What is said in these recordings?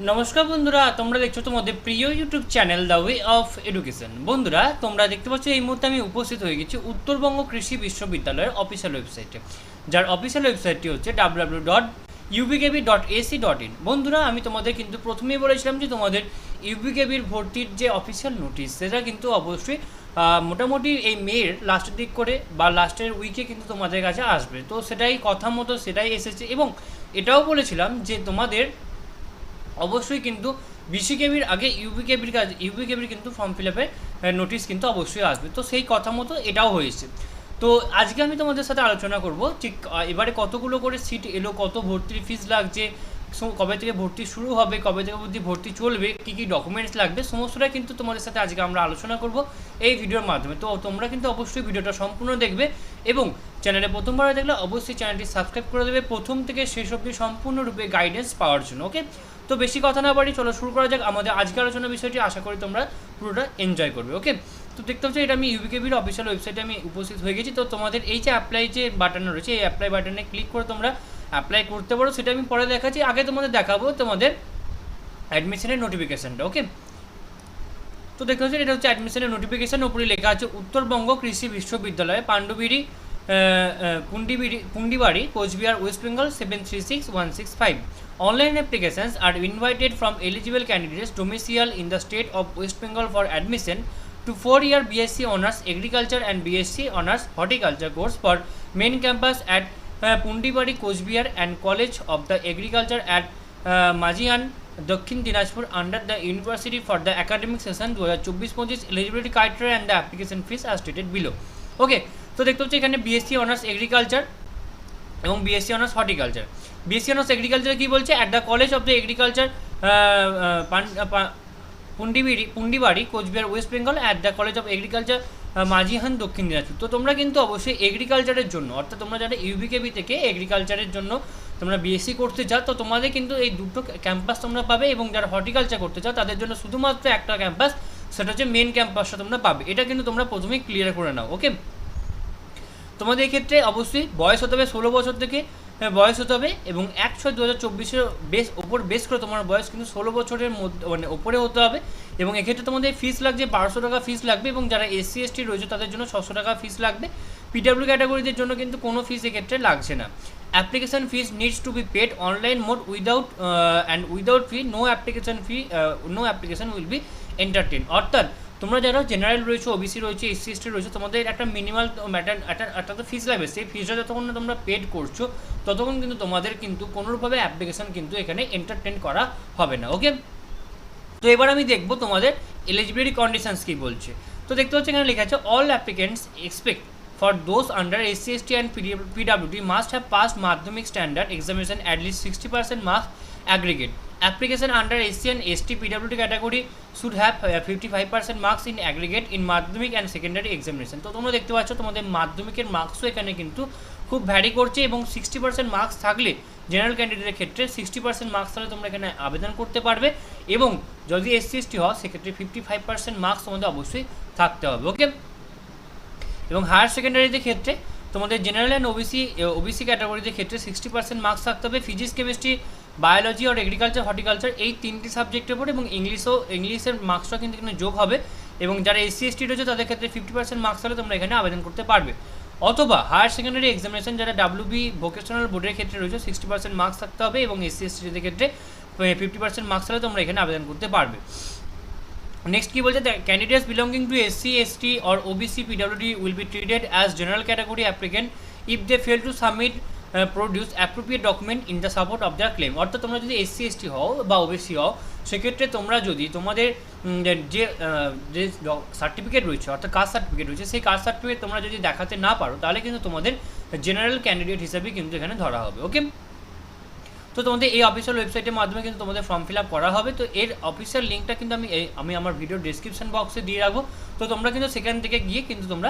নমস্কার বন্ধুরা, তোমরা দেখছো তোমাদের প্রিয় YouTube channel the way of education. বন্ধুরা, তোমরা দেখতে পাচ্ছ এই মুহূর্তে আমি উপস্থিত হয়ে গেছি উত্তরবঙ্গ কৃষি বিশ্ববিদ্যালয়ের অফিসিয়াল ওয়েবসাইটে, যার অফিসিয়াল ওয়েবসাইটটি হচ্ছে www.ubkb.ac.in। বন্ধুরা, আমি তোমাদের কিন্তু প্রথমেই বলেছিলাম যে তোমাদের ইউবিকেবির ভর্তির যে অফিসিয়াল নোটিশ সেটা কিন্তু অবশ্যই মোটামুটি এই মের লাস্টের দিক করে বা লাস্টের উইকে কিন্তু তোমাদের কাছে আসবে। তো সেটাই কথা মতো সেটাই এসেছে, এবং এটাও বলেছিলাম যে তোমাদের অবশ্যই কিন্তু বিসিকেবির আগে ইউবিকেবির কিন্তু ফর্ম ফিল আপের নোটিশ কিন্তু অবশ্যই আসবে। তো সেই কথা মতো এটাও হয়েছে। তো আজকে আমি তোমাদের সাথে আলোচনা করব ঠিক এবারে কতগুলো করে সিট এলো, কত ভর্তির ফিস লাগছে, কবে থেকে ভর্তি শুরু হবে, কবে থেকে ভর্তি চলবে, কী কী ডকুমেন্টস লাগবে, সমস্তটা কিন্তু তোমাদের সাথে আজকে আমরা আলোচনা করব এই ভিডিওর মাধ্যমে। তো তোমরা কিন্তু অবশ্যই ভিডিওটা সম্পূর্ণ দেখবে, এবং চ্যানেলে প্রথমবার দেখলে অবশ্যই চ্যানেলটি সাবস্ক্রাইব করে দেবে প্রথম থেকে শেষ অবধি সম্পূর্ণরূপে গাইডেন্স পাওয়ার জন্য। ওকে, তো বেশি কথা না বাড়ি চলো শুরু করা যাক আমাদের আজকে আলোচনার বিষয়টি। আশা করি তোমরা পুরোটা এনজয় করবে। ওকে, তো দেখতে পাচ্ছ এটা আমি ইউবিকেবির অফিসিয়াল ওয়েবসাইটে আমি উপস্থিত হয়ে গেছি। তো তোমাদের এই যে অ্যাপ্লাই যে বাটন রয়েছে, এই অ্যাপ্লাই বাটনে ক্লিক করে তোমরা অ্যাপ্লাই করতে পারো, সেটা আমি পরে দেখাচ্ছি। আগে তোমাদের দেখাবো তোমাদের অ্যাডমিশনের নোটিফিকেশানটা। ওকে, তো দেখতে পাচ্ছি এটা হচ্ছে অ্যাডমিশনের নোটিফিকেশান। উপরে লেখা আছে Uttarbanga Krishi Viswavidyalaya, Pandubiri Pundibari, Cooch Behar, West Bengal 736165. Online applications are invited from eligible candidates domiciled in the state of West Bengal for admission to 4-year BSc Honours Agriculture and BSc Honours Horticulture course for main campus at Pundibari, Coachbihar, and College of the Agriculture at Majihan, Dakshin Dinajpur under the university for the academic session 2024-25. Eligibility criteria and the application fees are stated below. Okay, তো দেখতে হচ্ছে এখানে BSc honours agriculture এবং BSc honours horticulture. BSc honours agriculture কী বলছে, at the college of the agriculture Pundibari, Cooch Behar, West Bengal, at the college of agriculture Majhian, Dakshin Dinajpur. তো তোমরা কিন্তু অবশ্যই এগ্রিকালচারের জন্য, অর্থাৎ তোমরা যারা ইউবিকেবি থেকে এগ্রিকালচারের জন্য তোমরা বিএসসি করতে চাও, তো তোমাদের কিন্তু এই দুটো ক্যাম্পাস তোমরা পাবে, এবং যারা হর্টিকালচার করতে চাও তাদের জন্য শুধুমাত্র একটা ক্যাম্পাস, সেটা হচ্ছে মেন ক্যাম্পাসটা তোমরা পাবে। এটা কিন্তু তোমরা প্রথমেই ক্লিয়ার করে নাও। ওকে, তোমাদের ক্ষেত্রে অবশ্যই বয়স হতে হবে 16 বছর থেকে বয়স হতে হবে, এবং 1/6/2024 বেস করে তোমার বয়স কিন্তু 16 বছরের মধ্যে মানে ওপরে হতে হবে। এবং এক্ষেত্রে তোমাদের ফিস লাগছে 1200 টাকা ফিস লাগবে, এবং যারা SC ST রয়েছে তাদের জন্য 600 টাকা ফিস লাগবে। পিডব্লিউ ক্যাটাগরিদের জন্য কিন্তু কোনো ফিস এক্ষেত্রে লাগছে না। Application fees needs to be paid online mode without fee, no application will be entertain. অর্থাৎ তোমরা যারা জেনারেল রয়েছে, ওবিসি রয়েছে, SC ST রয়েছে, তোমাদের একটা মিনিমাল একটা তো ফিস লাগবে। সেই ফিসটা যতক্ষণ না তোমরা পেড করছো ততক্ষণ কিন্তু তোমাদের কিন্তু কোনোভাবে অ্যাপ্লিকেশন কিন্তু এখানে এন্টারটেন করা হবে না। ওকে, তো এবার আমি দেখবো তোমাদের এলিজিবিলিটি কন্ডিশনস কী বলছে। তো দেখতে হচ্ছে এখানে লেখা আছে all applicants expect for those under SC ST and PWD must have passed madhyamik standard examination at least 60% marks aggregate. Application under SC and ST PWD category should have 55% marks in aggregate in madhyamik and secondary examination. তো তোমরা দেখতে পাচ্ছ তোমাদের মাধ্যমিকের মার্কসও এখানে কিন্তু খুব vary করছে, এবং 60% মার্কস থাকলে জেনারেল ক্যান্ডিডেটের ক্ষেত্রে 60% মার্কস থাকলে তোমরা এখানে আবেদন করতে পারবে, এবং যদি SC ST হয় সেক্ষেত্রে 55% মার্কস তোমাদের অবশ্যই থাকতে হবে। ওকে, এবং হায়ার সেকেন্ডারিদের ক্ষেত্রে তোমাদের জেনারেল অ্যান্ড ওবিসি ক্যাটাগরিদের ক্ষেত্রে 60% মার্কস থাকতে হবে ফিজিক্স, কেমিস্ট্রি, বায়োলজি আর এগ্রিকালচার, হর্টিকালচার এই তিনটি সাবজেক্টের উপর, এবং ইংলিশের মার্কসটা কিন্তু এখানে যোগ হবে। এবং যারা SC ST রয়েছে তাদের ক্ষেত্রে 50% মার্কস হলে তোমরা এখানে আবেদন করতে পারবে। অথবা হায়ার সেকেন্ডারি এক্সামিনেশন যারা WB ভোকেশনাল বোর্ডের ক্ষেত্রে রয়েছে 60% মার্কস থাকতে হবে, এবং SC STদের ক্ষেত্রে 50% মার্কস হলে তোমরা এখানে আবেদন করতে পারবে। নেক্সট কি বলছে, candidates belonging to SC ST or OBC PWD will be treated as general category applicant if they fail to submit produce appropriate document in the support of their claim। অর্থাৎ তোমরা যদি SC ST হও বা OBC হও, সেক্ষেত্রে তোমরা যদি তোমাদের যে সার্টিফিকেট রয়েছে অর্থাৎ কাস্ট সার্টিফিকেট রয়েছে, সেই কাস্ট সার্টিফিকেট তোমরা যদি দেখাতে না পারো তাহলে কিন্তু তোমাদের জেনারেল ক্যান্ডিডেট হিসেবে কিন্তু এখানে ধরা হবে। ওকে, তো তোমাদের এই অফিসিয়াল ওয়েবসাইটের মাধ্যমে কিন্তু তোমাদের ফর্ম ফিল আপ করা হবে। তো এর অফিসিয়াল লিঙ্কটা কিন্তু আমি আমার ভিডিও ডিসক্রিপশন বক্সে দিয়ে রাখবো। তো তোমরা কিন্তু সেখান থেকে গিয়ে কিন্তু তোমরা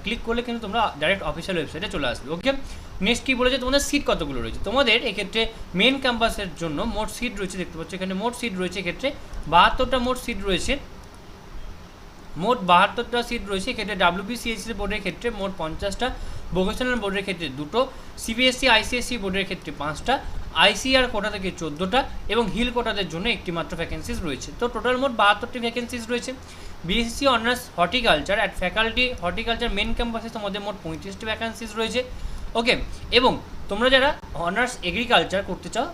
ক্লিক করলে কিন্তু তোমরা ডাইরেক্ট অফিসিয়াল ওয়েবসাইটে চলে আসবে। ওকে, নেক্সট কী বলেছে, তোমাদের সিট কতগুলো রয়েছে। তোমাদের এক্ষেত্রে মেন ক্যাম্পাসের জন্য মোট সিট রয়েছে, দেখতে পাচ্ছ এখানে মোট সিট রয়েছে এক্ষেত্রে 72টা মোট সিট রয়েছে। মোট 72টা সিট রয়েছে এক্ষেত্রে। WBCSC বোর্ডের ক্ষেত্রে মোট 50টা, ভোকেশনাল বোর্ডের ক্ষেত্রে 2টো, CBSE ICSE বোর্ডের ক্ষেত্রে 5টা, আইসিআর কোটা থেকে 14টা এবং হিল কোটাদের জন্য একটি মাত্র ভ্যাকেন্সিস রয়েছে। তো টোটাল মোট 72টি ভ্যাকেন্সিস রয়েছে। BSc honours horticulture at faculty horticulture main ক্যাম্পাসে তোমাদের মোট 35টি ভ্যাকেন্সিস রয়েছে। ওকে, এবং তোমরা যারা অনার্স এগ্রিকালচার করতে চাও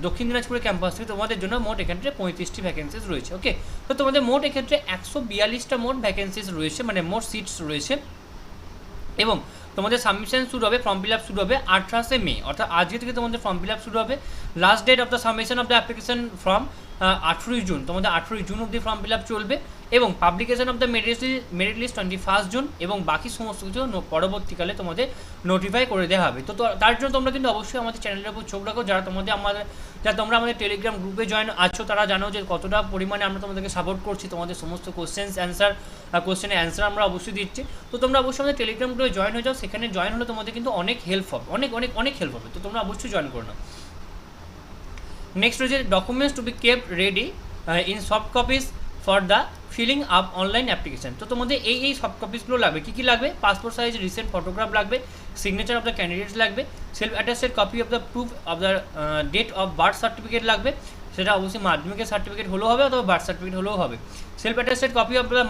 দক্ষিণ দিনাজপুরের ক্যাম্পাস থেকে তোমাদের জন্য মোট এক্ষেত্রে 35টি ভ্যাকেন্সিস রয়েছে। ওকে, তো তোমাদের মোট এক্ষেত্রে 142টা মোট ভ্যাকেন্সিস রয়েছে, মানে মোট সিটস রয়েছে। এবং তোমাদের সাবমিশন শুরু হবে, ফর্ম ফিল আপ শুরু হবে 28শে মে, অর্থাৎ আজকে থেকে তোমাদের ফর্ম ফিল আপ শুরু হবে। Last date of the submission of the application form 18ই জুন, তোমাদের 18ই জুন অবধি ফর্ম ফিল আপ চলবে। এবং publication of the merit list 21 June, এবং বাকি সমস্ত কিছু পরবর্তীকালে তোমাদের নোটিফাই করে দেওয়া হবে। তো তার জন্য তোমরা কিন্তু অবশ্যই আমাদের চ্যানেলের উপর চোখ রাখো। যারা তোমরা আমাদের টেলিগ্রাম গ্রুপে জয়েন আছো তারা জানো যে কতটা পরিমাণে আমরা তোমাদেরকে সাপোর্ট করছি, তোমাদের সমস্ত কোশ্চেনের অ্যান্সার আমরা অবশ্যই দিচ্ছি। তো তোমরা অবশ্যই আমাদের টেলিগ্রাম গ্রুপে জয়েন হয়ে যাও, সেখানে জয়েন হলে তোমাদের কিন্তু অনেক হেল্প হবে, অনেক হেল্প হবে। তো তোমরা অবশ্যই জয়েন করো না। নেক্সট রয়েছে documents to be kept ready in soft copies for the filling up online application. তো তোমাদের এই সফট কপিসগুলো লাগবে। কী লাগবে? পাসপোর্ট সাইজ রিসেন্ট ফটোগ্রাফ লাগবে, সিগনেচার অফ দ্য ক্যান্ডিডেটস লাগবে, self attested copy of the proof of the date of birth certificate লাগবে, সেটা অবশ্যই মাধ্যমিকের সার্টিফিকেট হলেও হবে অথবা বার্থ সার্টিফিকেট হলেও হবে। Self attested copy of the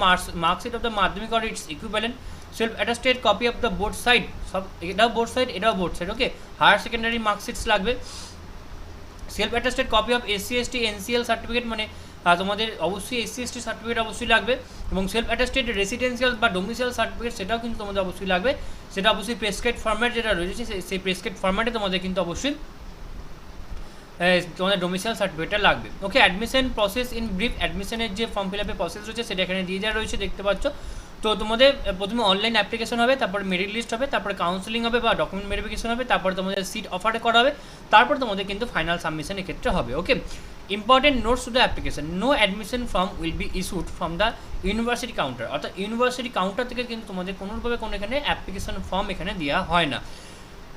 marksheet of the Madhyamik or its equivalent, self attested copy of the board side, সব এটাও বোর্ড সাইড এটাও board side. Okay, higher secondary marksheets লাগবে, self attested copy of SC ST NCL certificate, মানে তোমাদের অবশ্যই SC ST certificate অবশ্যই লাগবে। এবং সেলফ অ্যাটাস্টেড রেসিডেন্সিয়াল বা ডোমিসাইল সার্টিফিকেট সেটাও কিন্তু তোমাদের অবশ্যই লাগবে। সেটা অবশ্যই প্রেসক্রাইব ফরম্যাট যেটা রয়েছে সেই প্রেসক্রাইব ফরম্যাটে তোমাদের কিন্তু অবশ্যই তোমাদের ডোমিসাইল সার্টিফিকেটটা লাগবে। ওকে, অ্যাডমিশন প্রসেস ইন ব্রিফ, অ্যাডমিশনের যে ফর্ম ফিল আপের প্রসেস রয়েছে সেটা এখানে দিয়ে দেওয়া রয়েছে, দেখতে পাচ্ছ। তো তোমাদের প্রথমে অনলাইন অ্যাপ্লিকেশন হবে, তারপরে মেরিট লিস্ট হবে, তারপরে কাউন্সেলিং হবে বা ডকুমেন্ট ভেরিফিকেশন হবে, তারপরে তোমাদের সিট অফারে করা হবে, তারপর তোমাদের কিন্তু ফাইনাল সাবমিশন এক্ষেত্রে হবে। Okay, important notes to the application, no admission form will be issued from the university counter, অর্থাৎ ইউনিভার্সিটি কাউন্টার থেকে কিন্তু তোমাদের কোনোভাবে কোনো এখানে অ্যাপ্লিকেশন ফর্ম এখানে দেওয়া হয় না।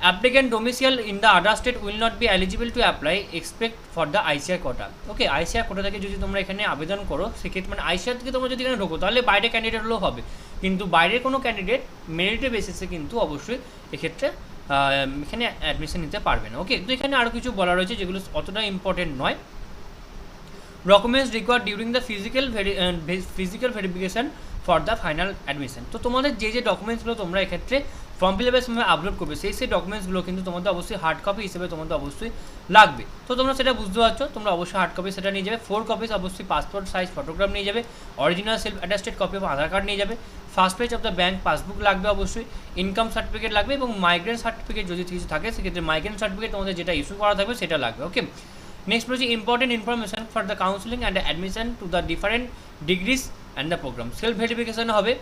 Applicant domicile in the other state will not be eligible to apply expect for the ICR quota. Okay, ICR quota থেকে যদি তোমরা এখানে আবেদন করো সেক্ষেত্রে মানে আইসিআর থেকে তোমরা যদি এখানে ঢোকো তাহলে বাইরে ক্যান্ডিডেট হলেও হবে, কিন্তু বাইরের কোনো ক্যান্ডিডেট মেরিটের বেসিসে কিন্তু অবশ্যই এক্ষেত্রে এখানে অ্যাডমিশন নিতে পারবে না। ওকে, তো এখানে আরও কিছু বলা রয়েছে যেগুলো অতটা ইম্পর্টেন্ট নয়। Documents required during the physical verification for the final admission. তো তোমাদের যে ডকুমেন্টসগুলো তোমরা এক্ষেত্রে ফর্ম ফিল আপের সময় আপলোড করবে সেই ডকুমেন্টসগুলো কিন্তু তোমাদের অবশ্যই হার্ড কপি হিসেবে তোমাদের অবশ্যই লাগবে। তো তোমরা সেটা বুঝতে পারছো, তোমরা অবশ্যই হার্ড কপি সেটা নিয়ে যাবে, 4 কপিস অবশ্যই পাসপোর্ট সাইজ ফটোগ্রাফ নিয়ে যাবে, original self attested copy of Aadhaar card নিয়ে যাবে, first page of the bank passbook লাগবে, অবশ্যই ইনকাম সার্টিফিকেট লাগবে, এবং মাইগ্রেন্ট সার্টিফিকেট যদি কিছু থাকে সেক্ষেত্রে মাইগ্রেন্ট সার্টিফিকেট তোমাদের যেটা ইস্যু করা থাকবে সেটা লাগবে। ওকে, নেক্সট রয়েছে important information for the counselling and admission to the different degrees and the program. Self verification হবে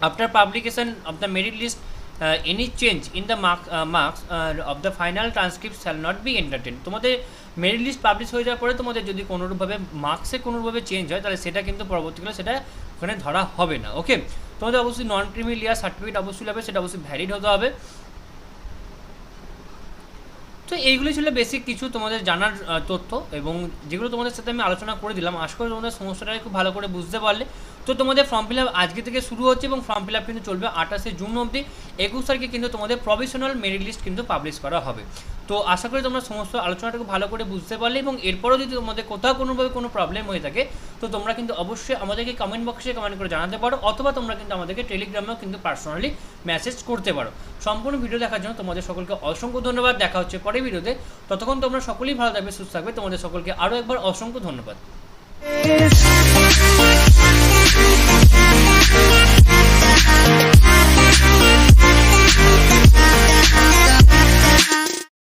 after publication of the merit list, any change in the marks of the final transcript shall not be entertained। তোমাদের merit list publish হয়ে যাওয়ার পরে তোমাদের যদি কোনোভাবে মার্কসে কোনোভাবে change হয় তাহলে সেটা কিন্তু পরবর্তীকালে সেটা ওখানে ধরা হবে না। ওকে, তোমাদের অবশ্যই নন ক্রিমি লেয়ার সার্টিফিকেট অবশ্যই লাগবে, সেটা অবশ্যই ভ্যালিড হতে হবে। তো এইগুলি ছিল বেসিক কিছু তোমাদের জানার তথ্য, এবং যেগুলো তোমাদের সাথে আমি আলোচনা করে দিলাম। আশা করি তোমাদের সমস্যাটা খুব ভালো করে বুঝতে পারলে। তো তোমাদের ফর্ম ফিল আপ আজকে থেকে শুরু হচ্ছে এবং ফর্ম ফিল আপ কিন্তু চলবে 28শে জুন অবধি। 21 তারিখে কিন্তু তোমাদের প্রভিশনাল মেরিট লিস্ট কিন্তু পাবলিশ করা হবে। তো আশা করি তোমরা সমস্ত আলোচনাটাকে ভালো করে বুঝতে পারলে, এবং এরপরও যদি তোমাদের কোথাও কোনোভাবে কোনো প্রবলেম হয়ে থাকে তো তোমরা কিন্তু অবশ্যই আমাদেরকে কমেন্ট বক্সে কমেন্ট করে জানাতে পারো, অথবা তোমরা কিন্তু আমাদেরকে টেলিগ্রামেও কিন্তু পার্সোনালি মেসেজ করতে পারো। সম্পূর্ণ ভিডিও দেখার জন্য তোমাদের সকলকে অসংখ্য ধন্যবাদ। দেখা হচ্ছে পরের ভিডিওতে, ততক্ষণ তোমরা সকলেই ভালো থাকবে, সুস্থ থাকবে। তোমাদের সকলকে আরও একবার অসংখ্য ধন্যবাদ।